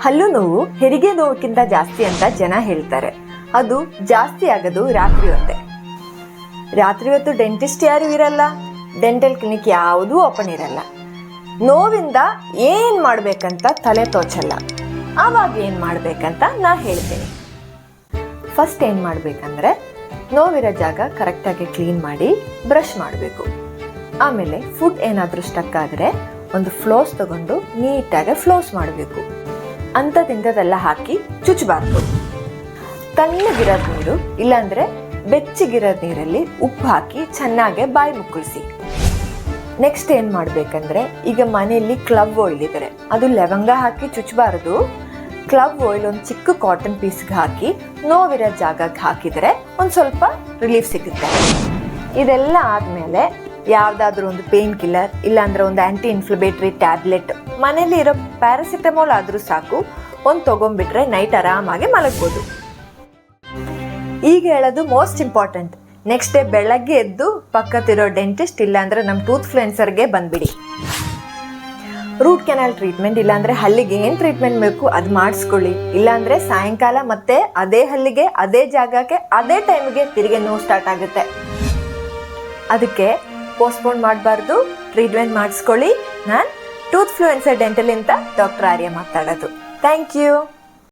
ಹಲ್ಲು ನೋವು ಹೆರಿಗೆ ನೋವುಕ್ಕಿಂತ ಜಾಸ್ತಿ ಅಂತ ಜನ ಹೇಳ್ತಾರೆ. ಅದು ಜಾಸ್ತಿ ಆಗೋದು ರಾತ್ರಿ ಹೊತ್ತೆ. ರಾತ್ರಿ ಹೊತ್ತು ಡೆಂಟಿಸ್ಟ್ ಯಾರು ಇರಲ್ಲ, ಡೆಂಟಲ್ ಕ್ಲಿನಿಕ್ ಯಾವುದೂ ಓಪನ್ ಇರಲ್ಲ. ನೋವಿಂದ ಏನು ಮಾಡಬೇಕಂತ ತಲೆ ತೋಚಲ್ಲ. ಆವಾಗ ಏನು ಮಾಡಬೇಕಂತ ನಾ ಹೇಳ್ತೀನಿ. ಫಸ್ಟ್ ಏನು ಮಾಡಬೇಕಂದ್ರೆ ನೋವಿರೋ ಜಾಗ ಕರೆಕ್ಟಾಗಿ ಕ್ಲೀನ್ ಮಾಡಿ ಬ್ರಷ್ ಮಾಡಬೇಕು. ಆಮೇಲೆ ಫುಡ್ ಏನಾದರೂ ಸ್ಟಕ್ ಆದರೆ ಒಂದು ಫ್ಲೋಸ್ ತಗೊಂಡು ನೀಟಾಗಿ ಫ್ಲೋಸ್ ಮಾಡಬೇಕು. ಅಂಥದಿಂದದೆಲ್ಲ ಹಾಕಿ ಚುಚ್ಚಬಾರ್ದು. ತಣ್ಣಗಿರೋದು ನೀರು ಇಲ್ಲಾಂದರೆ ಬೆಚ್ಚಗಿರೋದು ನೀರಲ್ಲಿ ಉಪ್ಪು ಹಾಕಿ ಚೆನ್ನಾಗಿ ಬಾಯಿ ಮುಕ್ಕಳಿಸಿ. ನೆಕ್ಸ್ಟ್ ಏನು ಮಾಡಬೇಕಂದ್ರೆ, ಈಗ ಮನೆಯಲ್ಲಿ ಕ್ಲವ್ ಆಯಿಲ್ ಇದ್ದಾರೆ, ಅದು ಲವಂಗ ಹಾಕಿ ಚುಚ್ಚಬಾರ್ದು. ಕ್ಲವ್ ಆಯಿಲ್ ಒಂದು ಚಿಕ್ಕ ಕಾಟನ್ ಪೀಸ್ಗೆ ಹಾಕಿ ನೋವಿರೋ ಜಾಗಕ್ಕೆ ಹಾಕಿದರೆ ಒಂದು ಸ್ವಲ್ಪ ರಿಲೀಫ್ ಸಿಗುತ್ತೆ. ಇದೆಲ್ಲ ಆದಮೇಲೆ ಯಾವುದಾದ್ರೂ ಒಂದು ಪೇನ್ ಕಿಲ್ಲರ್ ಇಲ್ಲಾಂದ್ರೆ ಒಂದು ಆ್ಯಂಟಿ ಇನ್ಫ್ಲಮೇಟರಿ ಟ್ಯಾಬ್ಲೆಟ್, ಮನೇಲಿ ಇರೋ ಪ್ಯಾರಾಸಿಟಮೋಲ್ ಆದರೂ ಸಾಕು, ಒಂದು ತೊಗೊಂಡ್ಬಿಟ್ರೆ ನೈಟ್ ಆರಾಮಾಗಿ ಮಲಗ್ಬೋದು. ಈಗ ಹೇಳೋದು ಮೋಸ್ಟ್ ಇಂಪಾರ್ಟೆಂಟ್. ನೆಕ್ಸ್ಟ್ ಡೇ ಬೆಳಗ್ಗೆ ಎದ್ದು ಪಕ್ಕತ್ತಿರೋ ಡೆಂಟಿಸ್ಟ್ ಇಲ್ಲಾಂದ್ರೆ ನಮ್ಮ ಟೂತ್ ಫ್ಲುಯೆನ್ಸರ್ಗೆ ಬಂದ್ಬಿಡಿ. ರೂಟ್ ಕೆನಾಲ್ ಟ್ರೀಟ್ಮೆಂಟ್ ಇಲ್ಲಾಂದ್ರೆ ಹಲ್ಲಿಗೆ ಏನು ಟ್ರೀಟ್ಮೆಂಟ್ ಬೇಕು ಅದು ಮಾಡಿಸ್ಕೊಳ್ಳಿ. ಇಲ್ಲಾಂದ್ರೆ ಸಾಯಂಕಾಲ ಮತ್ತೆ ಅದೇ ಹಲ್ಲಿಗೆ ಅದೇ ಜಾಗಕ್ಕೆ ಅದೇ ಟೈಮಿಗೆ ತಿರುಗಿ ನೋವು ಸ್ಟಾರ್ಟ್ ಆಗುತ್ತೆ. ಅದಕ್ಕೆ ಪೋಸ್ಟ್ಪೋನ್ ಮಾಡಬಾರ್ದು, ಟ್ರೀಟ್ಮೆಂಟ್ ಮಾಡಿಸ್ಕೊಳ್ಳಿ. ನಾನು ಟೂತ್ ಫ್ಲುಯೆನ್ಸರ್ ಡೆಂಟಲ್ ಅಂತ ಡಾಕ್ಟರ್ ಆರ್ಯ ಮಾತಾಡೋದು. Thank you.